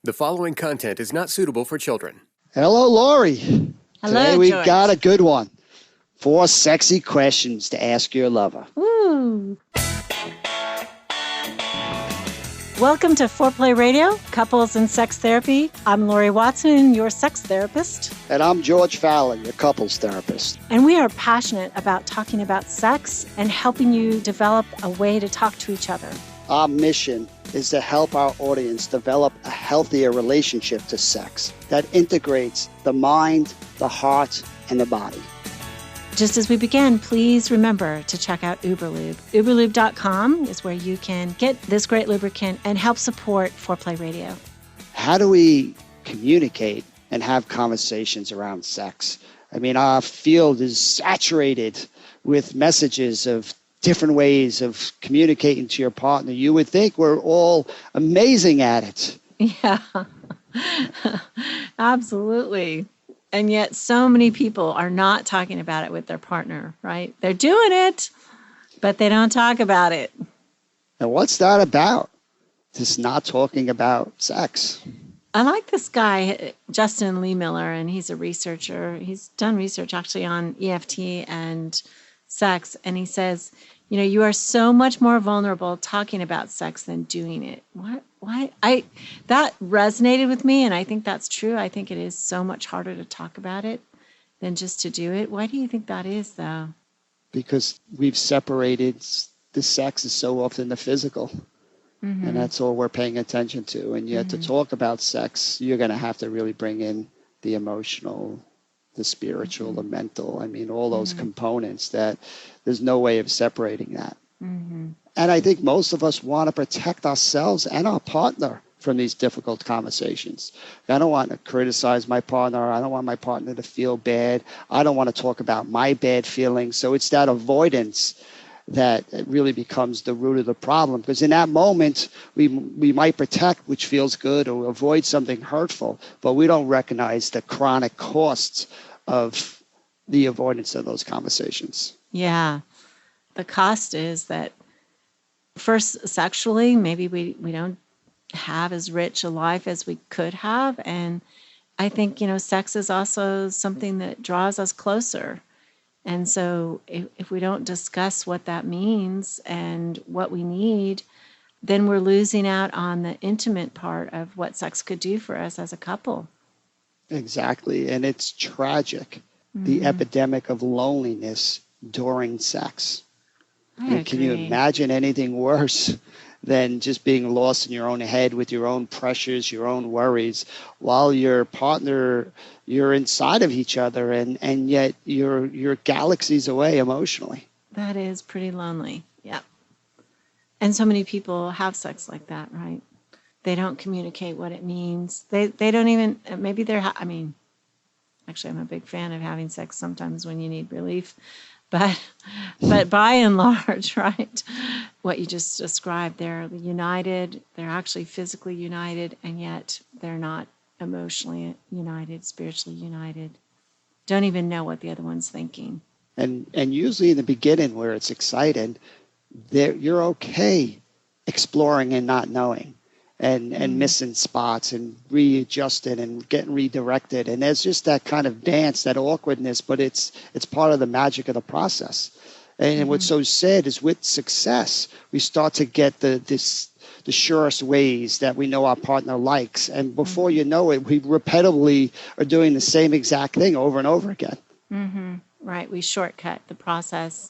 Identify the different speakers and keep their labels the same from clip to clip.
Speaker 1: The following content is not suitable for children.
Speaker 2: Hello, Lori.
Speaker 3: Hello,
Speaker 2: Today we
Speaker 3: George.
Speaker 2: got a good one. 4 sexy questions to ask your lover.
Speaker 3: Woo. Welcome to Foreplay Radio, Couples and Sex Therapy. I'm Lori Watson, your sex therapist.
Speaker 2: And I'm George Fallon, your couples therapist.
Speaker 3: And we are passionate about talking about sex and helping you develop a way to talk to each other.
Speaker 2: Our mission is to help our audience develop a healthier relationship to sex that integrates the mind, the heart, and the body.
Speaker 3: Just as we begin, please remember to check out Uberlube. Uberlube.com is where you can get this great lubricant and help support Foreplay Radio.
Speaker 2: How do we communicate and have conversations around sex? I mean, our field is saturated with messages of different ways of communicating to your partner. You would think we're all amazing at it.
Speaker 3: Yeah, absolutely. And yet so many people are not talking about it with their partner, right? They're doing it, but they don't talk about it.
Speaker 2: And what's that about? Just not talking about sex.
Speaker 3: I like this guy, Justin Lee Miller, and he's a researcher. He's done research actually on EFT and sex. And he says, you know, you are so much more vulnerable talking about sex than doing it. What? Why? That resonated with me, and I think that's true. I think it is so much harder to talk about it than just to do it. Why do you think that is, though?
Speaker 2: Because we've separated the sex is so often the physical. Mm-hmm. And that's all we're paying attention to. And yet to talk about sex, you're going to have to really bring in the emotional, the spiritual, the mental. I mean, all those components that there's no way of separating that. Mm-hmm. And I think most of us want to protect ourselves and our partner from these difficult conversations. I don't want to criticize my partner. I don't want my partner to feel bad. I don't want to talk about my bad feelings. So it's that avoidance that really becomes the root of the problem. Because in that moment, we might protect, which feels good, or avoid something hurtful, but we don't recognize the chronic costs of the avoidance of those conversations.
Speaker 3: Yeah. The cost is that first, sexually, maybe we don't have as rich a life as we could have. And I think, you know, sex is also something that draws us closer. And so if we don't discuss what that means and what we need, then we're losing out on the intimate part of what sex could do for us as a couple.
Speaker 2: Exactly. And it's tragic, the epidemic of loneliness during sex. And can you imagine anything worse than just being lost in your own head with your own pressures, your own worries, while your partner, you're inside of each other and yet you're galaxies away emotionally?
Speaker 3: That is pretty lonely. Yeah. And so many people have sex like that, right? They don't communicate what it means. They don't even, maybe actually I'm a big fan of having sex sometimes when you need relief. But by and large, right, what you just described, they're united, they're actually physically united, and yet they're not emotionally united, spiritually united. Don't even know what the other one's thinking.
Speaker 2: And usually in the beginning where it's exciting, you're okay exploring and not knowing and missing spots and readjusting and getting redirected. And there's just that kind of dance, that awkwardness, but it's part of the magic of the process. And what's so sad is with success, we start to get the surest ways that we know our partner likes. And before you know it, we repetitively are doing the same exact thing over and over again.
Speaker 3: Mm-hmm. Right. We shortcut the process.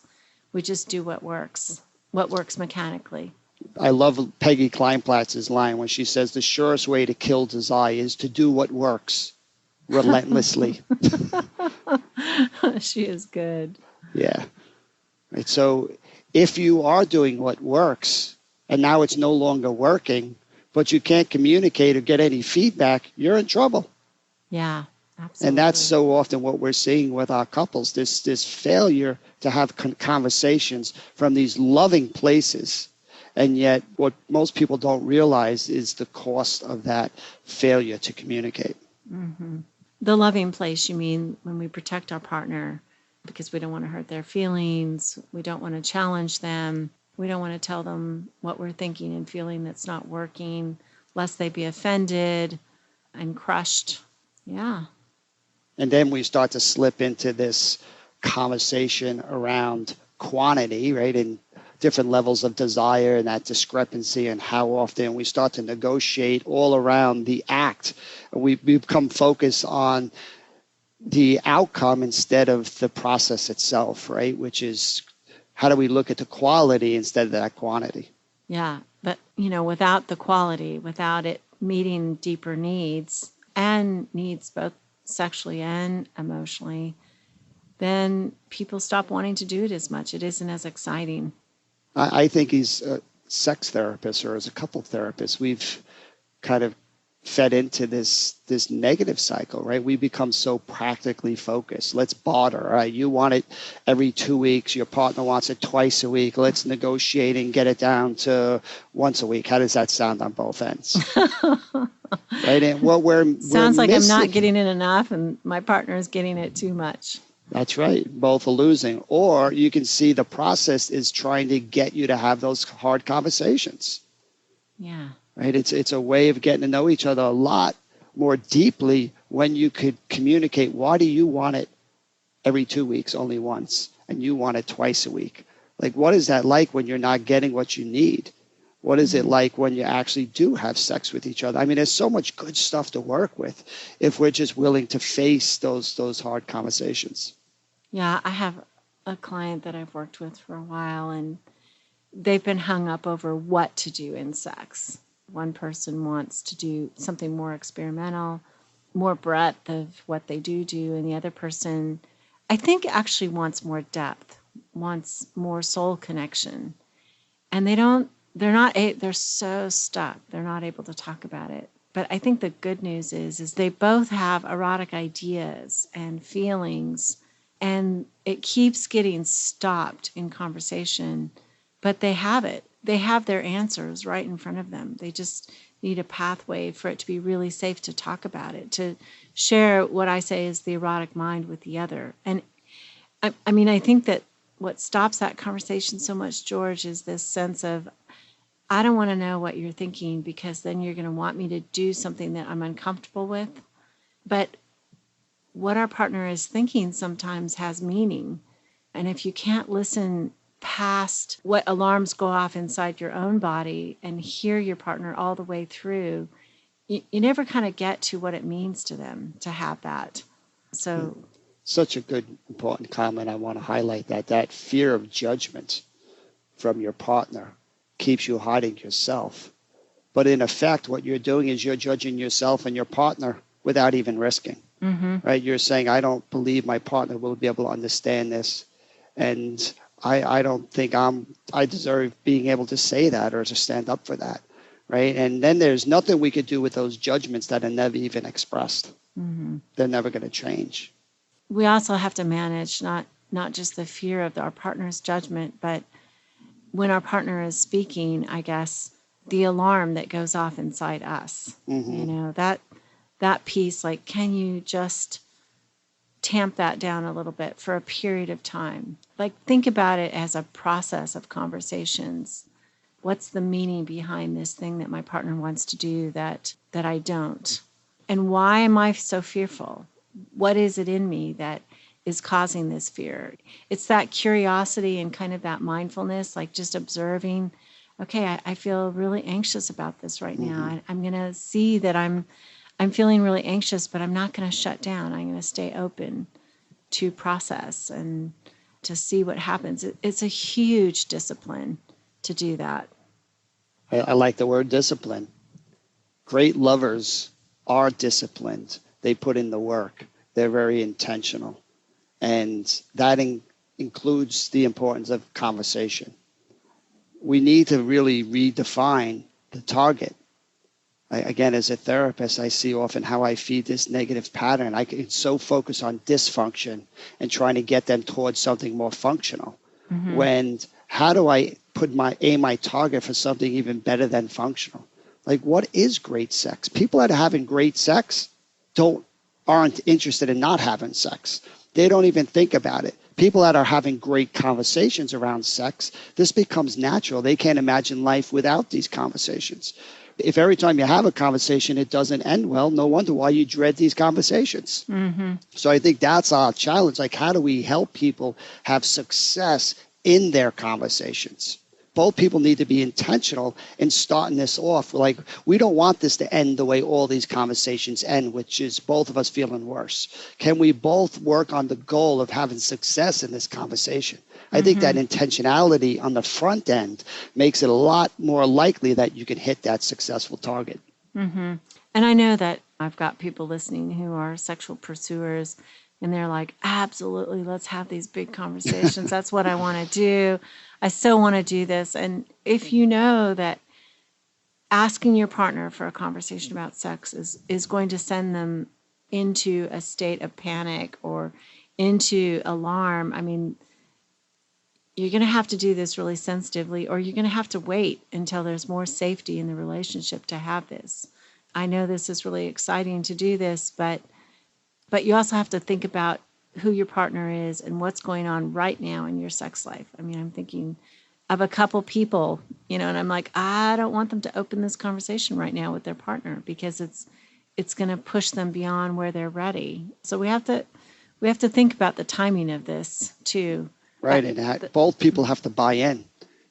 Speaker 3: We just do what works mechanically.
Speaker 2: I love Peggy Kleinplatz's line when she says the surest way to kill desire is to do what works relentlessly.
Speaker 3: She is good.
Speaker 2: Yeah. Right. So if you are doing what works and now it's no longer working, but you can't communicate or get any feedback, you're in trouble.
Speaker 3: Yeah, absolutely.
Speaker 2: And that's so often what we're seeing with our couples, this failure to have conversations from these loving places. And yet what most people don't realize is the cost of that failure to communicate.
Speaker 3: Mm-hmm. The loving place, you mean when we protect our partner because we don't want to hurt their feelings, we don't want to challenge them, we don't want to tell them what we're thinking and feeling that's not working. lest they be offended and crushed. Yeah.
Speaker 2: And then we start to slip into this conversation around quantity, right? And different levels of desire and that discrepancy and how often we start to negotiate all around the act. We become focused on the outcome instead of the process itself, right? Which is how do we look at the quality instead of that quantity?
Speaker 3: Yeah. But, without the quality, without it meeting deeper needs and needs both sexually and emotionally, then people stop wanting to do it as much. It isn't as exciting.
Speaker 2: I think he's a sex therapist or as a couple therapist, we've kind of fed into this negative cycle, right? We become so practically focused. Let's barter, right? You want it every 2 weeks. Your partner wants it twice a week. Let's negotiate and get it down to once a week. How does that sound on both ends? Right? And what
Speaker 3: Sounds
Speaker 2: we're
Speaker 3: like I'm not
Speaker 2: missing,
Speaker 3: getting it enough and my partner is getting it too much.
Speaker 2: that's right. Both are losing. Or you can see the process is trying to get you to have those hard conversations.
Speaker 3: Yeah.
Speaker 2: Right? It's a way of getting to know each other a lot more deeply when you could communicate, why do you want it every 2 weeks only once and you want it twice a week? Like, what is that like when you're not getting what you need? What is it like when you actually do have sex with each other? I mean, there's so much good stuff to work with if we're just willing to face those hard conversations.
Speaker 3: Yeah, I have a client that I've worked with for a while, and they've been hung up over what to do in sex. One person wants to do something more experimental, more breadth of what they do, and the other person, I think, actually wants more depth, wants more soul connection. And they're so stuck. They're not able to talk about it. But I think the good news is they both have erotic ideas and feelings, and it keeps getting stopped in conversation, but they have it. They have their answers right in front of them. They just need a pathway for it to be really safe to talk about it, to share what I say is the erotic mind with the other. And I mean, I think that what stops that conversation so much, George, is this sense of, I don't want to know what you're thinking because then you're going to want me to do something that I'm uncomfortable with. But what our partner is thinking sometimes has meaning. And if you can't listen past what alarms go off inside your own body and hear your partner all the way through, you never kind of get to what it means to them to have that. So
Speaker 2: Such a good, important comment. I want to highlight that fear of judgment from your partner keeps you hiding yourself. But in effect, what you're doing is you're judging yourself and your partner without even risking. Right? You're saying, I don't believe my partner will be able to understand this. And I don't think I deserve being able to say that or to stand up for that. Right? And then there's nothing we could do with those judgments that are never even expressed. They're never going to change.
Speaker 3: we also have to manage not just the fear of our partner's judgment, but when our partner is speaking, I guess, the alarm that goes off inside us. That piece, like, can you just tamp that down a little bit for a period of time? Like, think about it as a process of conversations. What's the meaning behind this thing that my partner wants to do that I don't? And why am I so fearful? What is it in me that is causing this fear? It's that curiosity and kind of that mindfulness, like just observing, okay, I feel really anxious about this right now. I'm going to see that I'm feeling really anxious, but I'm not going to shut down. I'm going to stay open to process and to see what happens. It's a huge discipline to do that.
Speaker 2: I like the word discipline. Great lovers are disciplined. They put in the work. They're very intentional. And that includes the importance of conversation. We need to really redefine the target. Again, as a therapist, I see often how I feed this negative pattern. I get so focused on dysfunction and trying to get them towards something more functional. When how do I aim my target for something even better than functional? Like, what is great sex? People that are having great sex aren't interested in not having sex. They don't even think about it. People that are having great conversations around sex, this becomes natural. They can't imagine life without these conversations, If every time you have a conversation, it doesn't end well, no wonder why you dread these conversations. So I think that's our challenge. Like, how do we help people have success in their conversations? Both people need to be intentional in starting this off. Like, we don't want this to end the way all these conversations end, which is both of us feeling worse. Can we both work on the goal of having success in this conversation? I think that intentionality on the front end makes it a lot more likely that you can hit that successful target.
Speaker 3: And I know that I've got people listening who are sexual pursuers, and they're like, absolutely, let's have these big conversations. That's what I want to do. I so want to do this. And if you know that asking your partner for a conversation about sex is going to send them into a state of panic or into alarm, I mean, you're going to have to do this really sensitively, or you're going to have to wait until there's more safety in the relationship to have this. I know this is really exciting to do this, but you also have to think about who your partner is and what's going on right now in your sex life. I mean, I'm thinking of a couple people, and I'm like, I don't want them to open this conversation right now with their partner because it's going to push them beyond where they're ready. So we have to think about the timing of this too.
Speaker 2: Right, and both people have to buy in.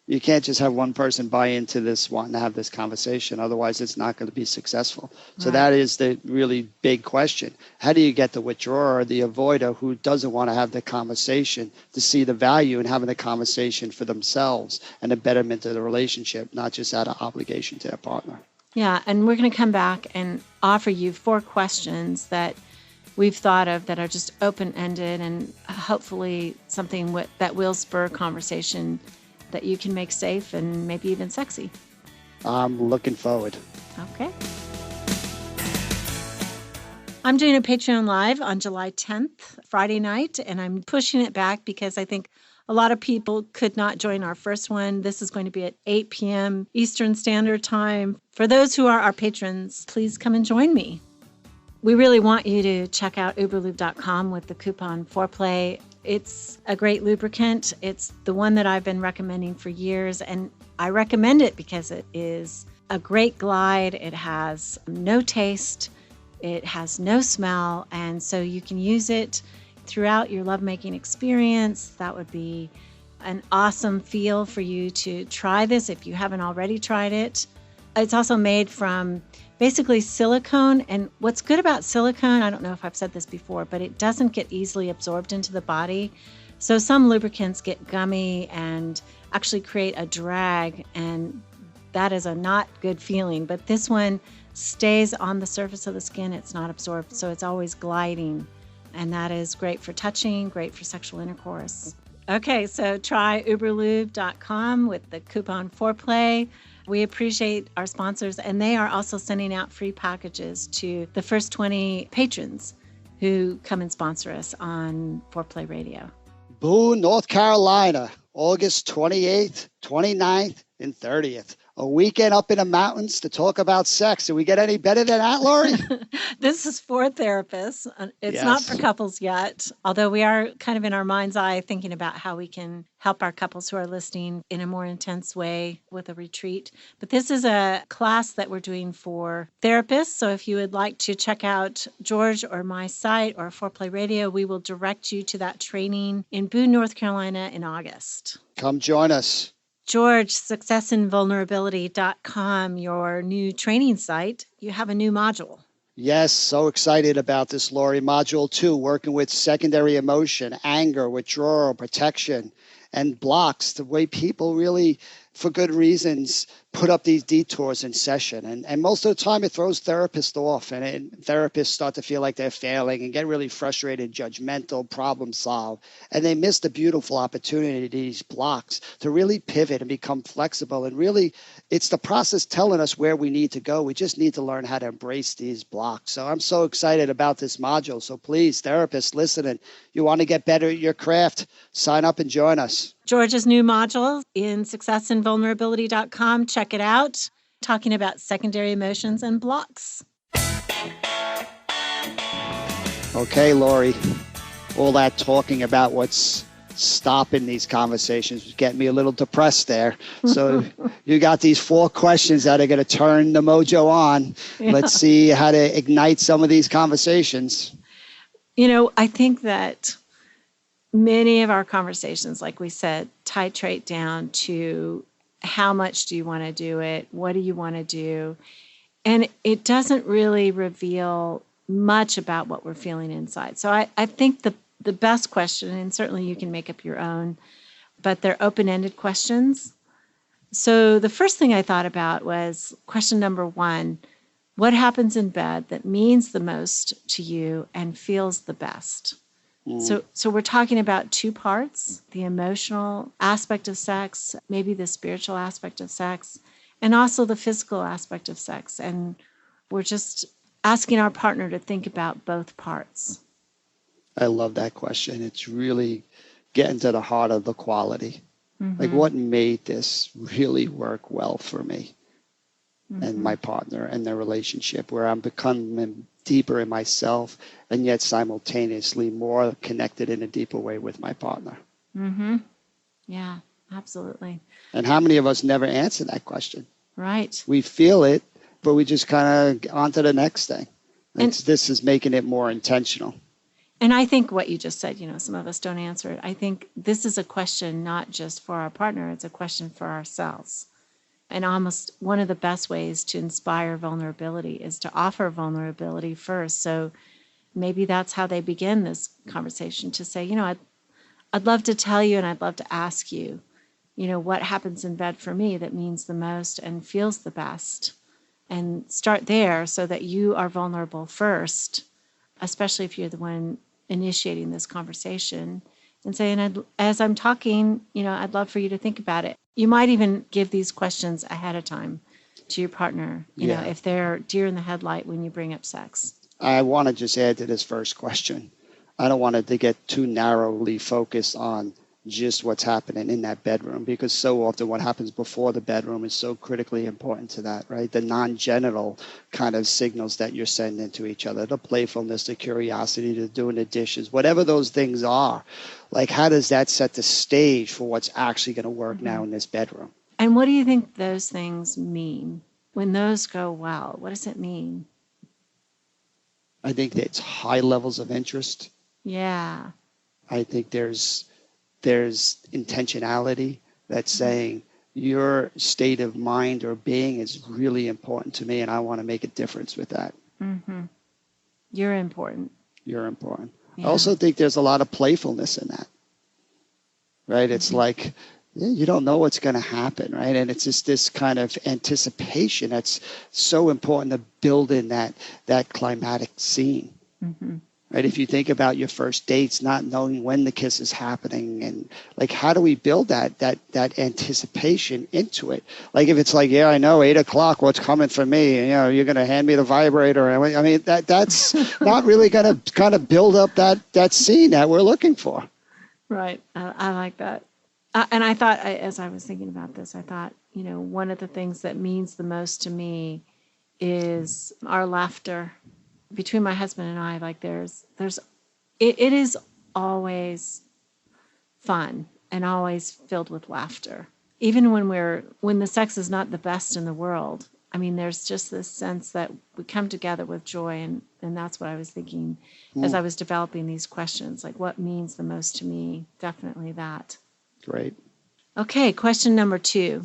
Speaker 2: You can't just have one person buy into this, wanting to have this conversation. Otherwise, it's not going to be successful. So that is the really big question. How do you get the withdrawer or the avoider who doesn't want to have the conversation to see the value in having the conversation for themselves and the betterment of the relationship, not just out of obligation to their partner?
Speaker 3: Yeah, and we're going to come back and offer you 4 questions that we've thought of that are just open-ended and hopefully something that will spur conversation that you can make safe and maybe even sexy.
Speaker 2: I'm looking forward.
Speaker 3: Okay. I'm doing a Patreon Live on July 10th, Friday night, and I'm pushing it back because I think a lot of people could not join our first one. This is going to be at 8 p.m. Eastern Standard Time. For those who are our patrons, please come and join me. We really want you to check out uberlube.com with the coupon Foreplay. It's a great lubricant. It's the one that I've been recommending for years, and I recommend it because it is a great glide. It has no taste. It has no smell, and so you can use it throughout your lovemaking experience. That would be an awesome feel for you to try this if you haven't already tried it. It's also made from basically silicone, and what's good about silicone, I don't know if I've said this before, but it doesn't get easily absorbed into the body. So some lubricants get gummy and actually create a drag, and that is a not good feeling. But this one stays on the surface of the skin. It's not absorbed, so it's always gliding, and that is great for touching, great for sexual intercourse. Okay, so try uberlube.com with the coupon Foreplay. We appreciate our sponsors, and they are also sending out free packages to the first 20 patrons who come and sponsor us on Foreplay Radio.
Speaker 2: Boone, North Carolina, August 28th, 29th, and 30th. A weekend up in the mountains to talk about sex. Do we get any better than that, Lori?
Speaker 3: This is for therapists. It's not for couples yet, although we are kind of in our mind's eye thinking about how we can help our couples who are listening in a more intense way with a retreat. But this is a class that we're doing for therapists. So if you would like to check out George or my site or Foreplay Radio, we will direct you to that training in Boone, North Carolina in August.
Speaker 2: Come join us.
Speaker 3: George, successinvulnerability.com, your new training site. You have a new module.
Speaker 2: Yes, so excited about this, Lori. Module 2, working with secondary emotion, anger, withdrawal, protection, and blocks, the way people really, for good reasons, put up these detours in session. And most of the time it throws therapists off, and therapists start to feel like they're failing and get really frustrated, judgmental, problem solve. And they miss the beautiful opportunity, these blocks, to really pivot and become flexible. And really, it's the process telling us where we need to go. We just need to learn how to embrace these blocks. So I'm so excited about this module. So please, therapists listening, you want to get better at your craft, sign up and join us.
Speaker 3: George's new module in successinvulnerability.com. Check it out. Talking about secondary emotions and blocks.
Speaker 2: Okay, Lori, all that talking about what's stopping these conversations, getting me a little depressed there. So you got these 4 questions that are going to turn the mojo on.
Speaker 3: Yeah.
Speaker 2: Let's see how to ignite some of these conversations.
Speaker 3: I think that many of our conversations, like we said, titrate down to how much do you want to do it? What do you want to do? And it doesn't really reveal much about what we're feeling inside. So I think the best question, and certainly you can make up your own, but they're open-ended questions. So the first thing I thought about was question number 1, what happens in bed that means the most to you and feels the best? So we're talking about 2 parts, the emotional aspect of sex, maybe the spiritual aspect of sex, and also the physical aspect of sex. And we're just asking our partner to think about both parts.
Speaker 2: I love that question. It's really getting to the heart of the quality. Like, what made this really work well for me and my partner and their relationship, where I'm becoming deeper in myself and yet simultaneously more connected in a deeper way with my partner.
Speaker 3: Yeah, absolutely.
Speaker 2: And how many of us never answer that question?
Speaker 3: Right.
Speaker 2: We feel it, but we just kind of on to the next thing. This is making it more intentional.
Speaker 3: And I think what you just said, some of us don't answer it. I think this is a question not just for our partner, it's a question for ourselves. And almost one of the best ways to inspire vulnerability is to offer vulnerability first. So maybe that's how they begin this conversation, to say, I'd love to tell you and I'd love to ask you, what happens in bed for me that means the most and feels the best. And start there so that you are vulnerable first, especially if you're the one initiating this conversation, and saying, as I'm talking, I'd love for you to think about it. You might even give these questions ahead of time to your partner, if they're deer in the headlight when you bring up sex.
Speaker 2: I want to just add to this first question. I don't want it to get too narrowly focused on just what's happening in that bedroom, because so often what happens before the bedroom is so critically important to that, right? The non-genital kind of signals that you're sending to each other, the playfulness, the curiosity, the doing the dishes, whatever those things are. Like, how does that set the stage for what's actually going to work now in this bedroom?
Speaker 3: And what do you think those things mean? When those go well, what does it mean?
Speaker 2: I think that it's high levels of interest.
Speaker 3: Yeah.
Speaker 2: I think there's intentionality that's saying your state of mind or being is really important to me, and I want to make a difference with that.
Speaker 3: You're important.
Speaker 2: You're important.
Speaker 3: Yeah.
Speaker 2: I also think there's a lot of playfulness in that, right? It's like, you don't know what's going to happen, right? And it's just this kind of anticipation that's so important to build in that climatic scene. Right? If you think about your first dates, not knowing when the kiss is happening, and like, how do we build that anticipation into it? Like, if it's like, I know 8:00, what's coming for me? You're going to hand me the vibrator. I mean, that's not really going to kind of build up that scene that we're looking for.
Speaker 3: Right. I like that. And I thought, as I was thinking about this, I thought, one of the things that means the most to me is our laughter. Between my husband and I, like it is always fun and always filled with laughter. Even when the sex is not the best in the world, I mean, there's just this sense that we come together with joy, and that's what I was thinking as I was developing these questions, like what means the most to me. Definitely that.
Speaker 2: Great.
Speaker 3: Okay, question number 2.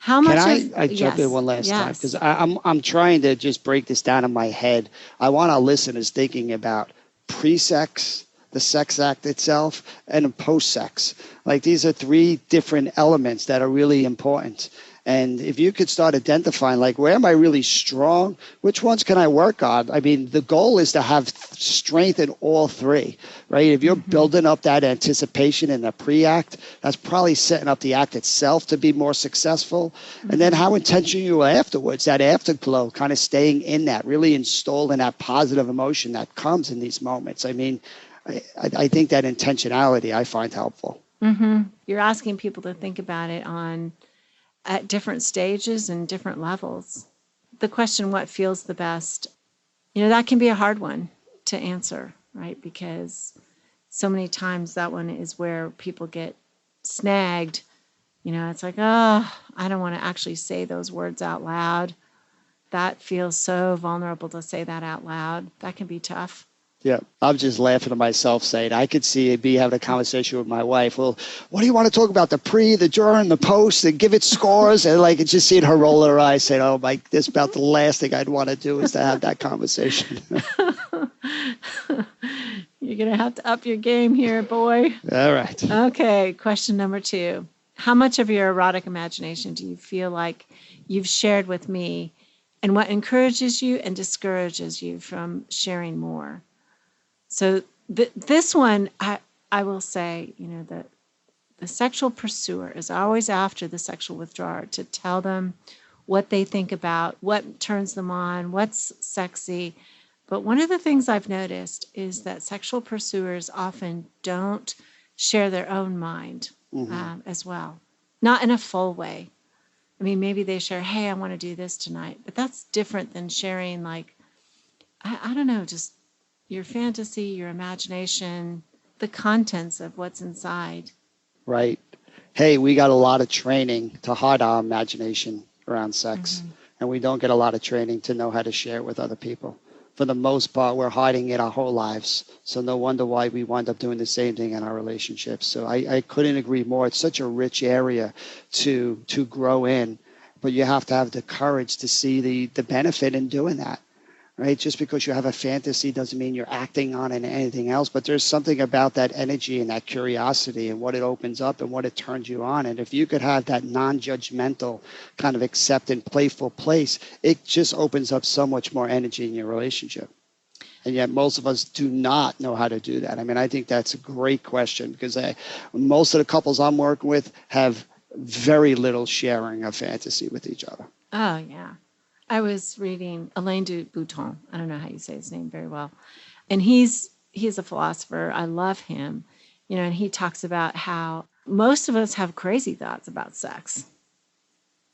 Speaker 3: How much?
Speaker 2: Can I jump in one last time? Because I'm trying to just break this down in my head. I want our listeners thinking about pre-sex, the sex act itself, and post-sex. Like, these are 3 different elements that are really important. And if you could start identifying, like, where am I really strong? Which ones can I work on? I mean, the goal is to have strength in all 3, right? If you're building up that anticipation in the pre-act, that's probably setting up the act itself to be more successful. And then how intentional you are afterwards, that afterglow, kind of staying in that, really installing that positive emotion that comes in these moments. I mean, I think that intentionality I find helpful.
Speaker 3: You're asking people to think about it at different stages and different levels. The question, what feels the best, that can be a hard one to answer, right? Because so many times that one is where people get snagged. It's like, oh, I don't want to actually say those words out loud. That feels so vulnerable to say that out loud. That can be tough.
Speaker 2: Yeah, I'm just laughing to myself saying, I could see me having a conversation with my wife. Well, what do you want to talk about? The pre, the during, the post, and give it scores? And like, just seeing her roll her eyes saying, oh, my, this is about the last thing I'd want to do is to have that conversation.
Speaker 3: You're going to have to up your game here, boy.
Speaker 2: All right.
Speaker 3: Okay, question number 2. How much of your erotic imagination do you feel like you've shared with me, and what encourages you and discourages you from sharing more? So this one, I will say, that the sexual pursuer is always after the sexual withdrawer to tell them what they think about, what turns them on, what's sexy. But one of the things I've noticed is that sexual pursuers often don't share their own mind as well. Not in a full way. I mean, maybe they share, hey, I want to do this tonight. But that's different than sharing, like, I don't know, just your fantasy, your imagination, the contents of what's inside.
Speaker 2: Right. Hey, we got a lot of training to hide our imagination around sex, and we don't get a lot of training to know how to share it with other people. For the most part, we're hiding it our whole lives. So no wonder why we wind up doing the same thing in our relationships. So I couldn't agree more. It's such a rich area to grow in, but you have to have the courage to see the benefit in doing that. Right? Just because you have a fantasy doesn't mean you're acting on it and anything else, but there's something about that energy and that curiosity and what it opens up and what it turns you on. And if you could have that non-judgmental kind of accepting, playful place, it just opens up so much more energy in your relationship. And yet most of us do not know how to do that. I mean, I think that's a great question because most of the couples I'm working with have very little sharing of fantasy with each other.
Speaker 3: Oh, yeah. I was reading Alain de Botton. I don't know how you say his name very well. And he's a philosopher. I love him. And he talks about how most of us have crazy thoughts about sex.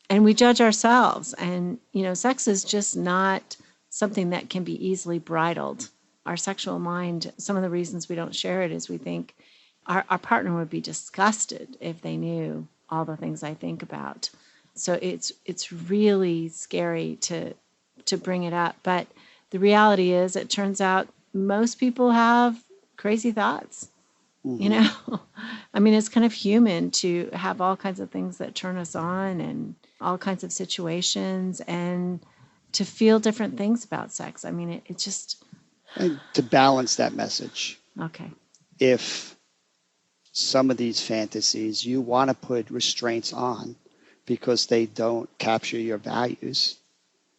Speaker 3: And we judge ourselves. And, sex is just not something that can be easily bridled. Our sexual mind, some of the reasons we don't share it is we think our partner would be disgusted if they knew all the things I think about. So it's really scary to bring it up. But the reality is, it turns out most people have crazy thoughts. I mean, it's kind of human to have all kinds of things that turn us on and all kinds of situations and to feel different things about sex. I mean, it just...
Speaker 2: And to balance that message.
Speaker 3: Okay.
Speaker 2: If some of these fantasies you want to put restraints on, because they don't capture your values,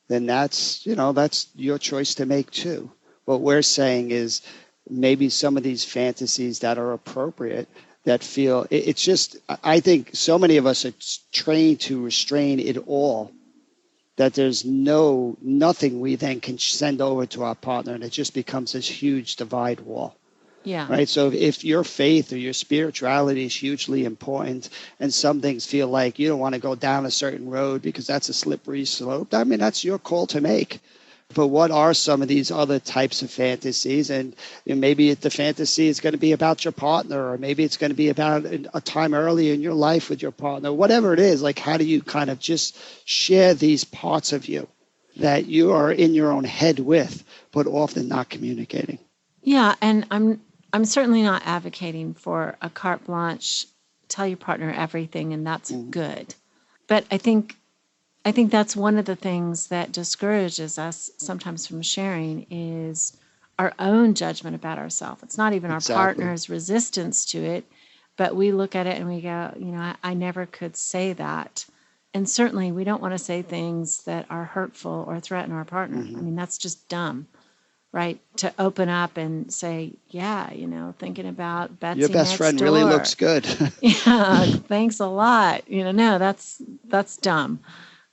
Speaker 2: then that's your choice to make too. What we're saying is maybe some of these fantasies that are appropriate, that feel, it's just, I think so many of us are trained to restrain it all, that there's nothing we then can send over to our partner, and it just becomes this huge divide wall.
Speaker 3: Yeah.
Speaker 2: Right. So if your faith or your spirituality is hugely important, and some things feel like you don't want to go down a certain road because that's a slippery slope, I mean, that's your call to make. But what are some of these other types of fantasies? And maybe the fantasy is going to be about your partner, or maybe it's going to be about a time early in your life with your partner, whatever it is. Like, how do you kind of just share these parts of you that you are in your own head with, but often not communicating?
Speaker 3: Yeah. And I'm certainly not advocating for a carte blanche, tell your partner everything, and that's good. But I think that's one of the things that discourages us sometimes from sharing is our own judgment about ourselves. It's not even our partner's resistance to it, but we look at it and we go, I never could say that. And certainly we don't want to say things that are hurtful or threaten our partner. I mean, that's just dumb. Right, to open up and say, yeah, thinking about Betsy
Speaker 2: your best
Speaker 3: next
Speaker 2: friend
Speaker 3: door.
Speaker 2: Really looks good.
Speaker 3: Yeah, thanks a lot. No, that's dumb.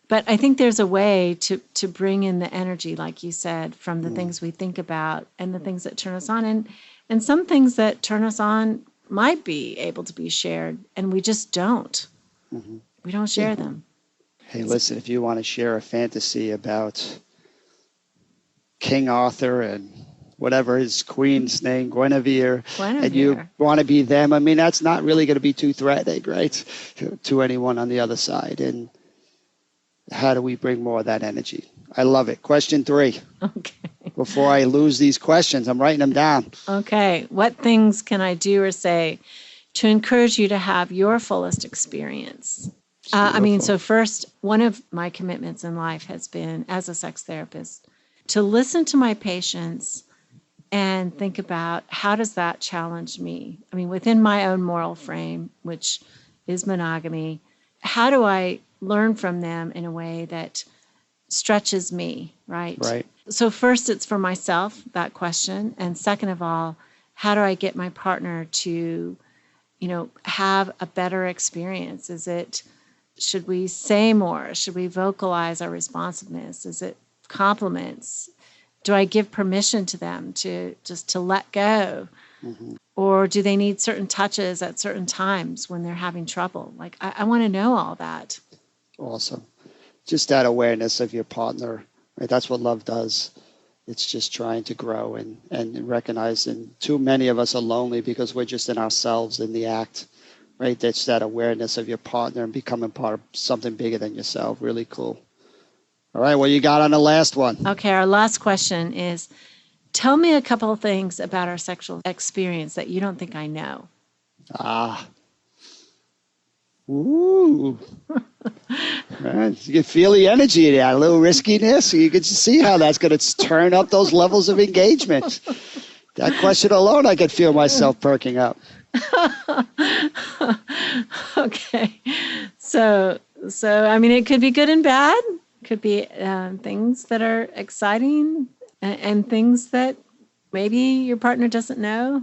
Speaker 3: But I think there's a way to bring in the energy, like you said, from the things we think about and the things that turn us on, and some things that turn us on might be able to be shared, and we just don't. We don't share them.
Speaker 2: Hey, listen, if you want to share a fantasy about King Arthur and whatever his queen's name, Guinevere, and you
Speaker 3: Guinevere.
Speaker 2: want to be them. I mean, that's not really going to be too threatening, right, to anyone on the other side. And how do we bring more of that energy? I love it. Question 3.
Speaker 3: Okay.
Speaker 2: Before I lose these questions, I'm writing them down.
Speaker 3: Okay. What things can I do or say to encourage you to have your fullest experience? So first, one of my commitments in life has been, as a sex therapist, to listen to my patients and think about how does that challenge me? I mean, within my own moral frame, which is monogamy, how do I learn from them in a way that stretches me, right?
Speaker 2: Right.
Speaker 3: So first, it's for myself, that question. And second of all, how do I get my partner to, have a better experience? Should we say more? Should we vocalize our responsiveness? Is it compliments? Do I give permission to them to let go?
Speaker 2: Mm-hmm.
Speaker 3: Or do they need certain touches at certain times when they're having trouble? Like, I want to know all that.
Speaker 2: Awesome. Just that awareness of your partner, right? That's what love does. It's just trying to grow and recognize. And too many of us are lonely because we're just in ourselves in the act, right? That's that awareness of your partner and becoming part of something bigger than yourself. Really cool. All right, what you got on the last one?
Speaker 3: Okay, our last question is, tell me a couple of things about our sexual experience that you don't think I know.
Speaker 2: Ooh. Right. You can feel the energy in that, a little riskiness. You can see how that's going to turn up those levels of engagement. That question alone, I could feel myself perking up.
Speaker 3: Okay. So, I mean, it could be good and bad. Could be things that are exciting and things that maybe your partner doesn't know.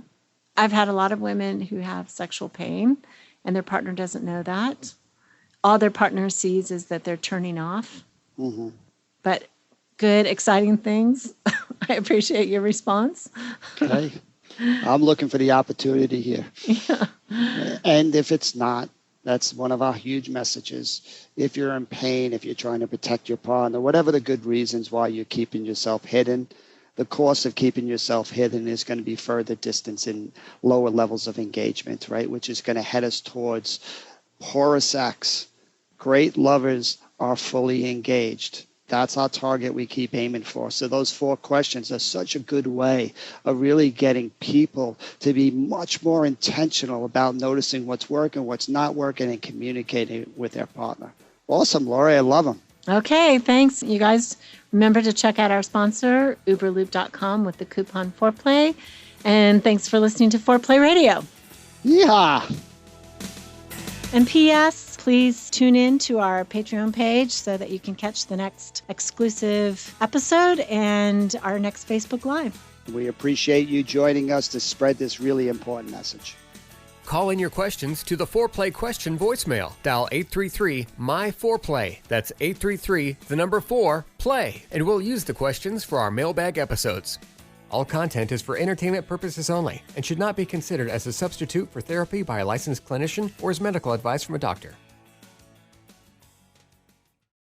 Speaker 3: I've had a lot of women who have sexual pain and their partner doesn't know that. All their partner sees is that they're turning off.
Speaker 2: Mm-hmm.
Speaker 3: But good, exciting things. I appreciate your response.
Speaker 2: Okay. I'm looking for the opportunity here.
Speaker 3: Yeah.
Speaker 2: And if it's not, that's one of our huge messages. If you're in pain, if you're trying to protect your partner, whatever the good reasons why you're keeping yourself hidden, the cost of keeping yourself hidden is going to be further distance in lower levels of engagement, right? Which is going to head us towards poorer sex. Great lovers are fully engaged. That's our target we keep aiming for. So those 4 questions are such a good way of really getting people to be much more intentional about noticing what's working, what's not working, and communicating with their partner. Awesome, Lori. I love them.
Speaker 3: Okay, thanks. You guys remember to check out our sponsor, uberloop.com, with the coupon Foreplay. And thanks for listening to Foreplay Radio.
Speaker 2: Yeah.
Speaker 3: And P.S., please tune in to our Patreon page so that you can catch the next exclusive episode and our next Facebook Live.
Speaker 2: We appreciate you joining us to spread this really important message.
Speaker 1: Call in your questions to the Foreplay question voicemail. Dial 833-MY-4PLAY. That's 833-4-PLAY. And we'll use the questions for our mailbag episodes. All content is for entertainment purposes only and should not be considered as a substitute for therapy by a licensed clinician or as medical advice from a doctor.